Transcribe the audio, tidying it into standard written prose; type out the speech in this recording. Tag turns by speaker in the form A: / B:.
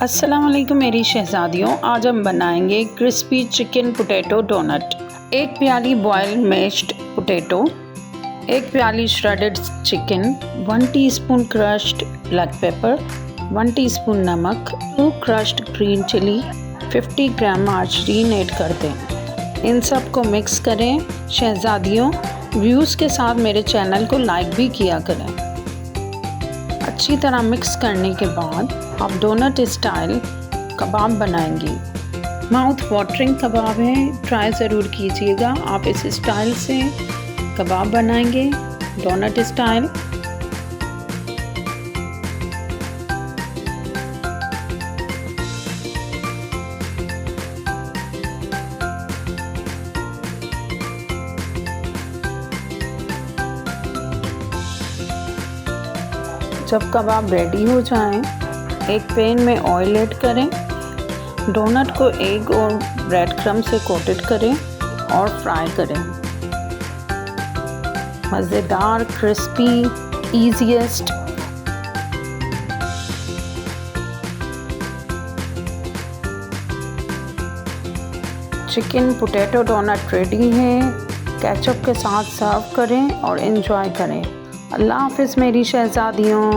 A: अस्सलाम वालेकुम मेरी शहज़ादियों। आज हम बनाएंगे क्रिस्पी चिकन पोटैटो डोनट। एक प्याली बॉयल मैश्ड पोटैटो, एक प्याली shredded chicken, 1 teaspoon crushed black pepper, 1 teaspoon नमक, 2 क्रश्ड ग्रीन चिली, 50 ग्राम मार्जरीन ऐड कर दें। इन सब को मिक्स करें। शहज़ादियों, व्यूज़ के साथ मेरे चैनल को लाइक भी किया करें। अच्छी तरह मिक्स करने के बाद आप डोनट स्टाइल कबाब बनाएंगी। माउथ वाटरिंग कबाब है, ट्राई ज़रूर कीजिएगा। आप इस स्टाइल से कबाब बनाएंगे, डोनट स्टाइल। जब कबाब रेडी हो जाएं, एक पैन में ऑयल ऐड करें। डोनट को एग और ब्रेड क्रम्ब से कोटेड करें और फ्राई करें। मज़ेदार, crispy, easiest chicken potato donut ready है। केचप के साथ सर्व करें और एंजॉय करें। अल्लाह हाफ़िज़ मेरी शहज़ादियों।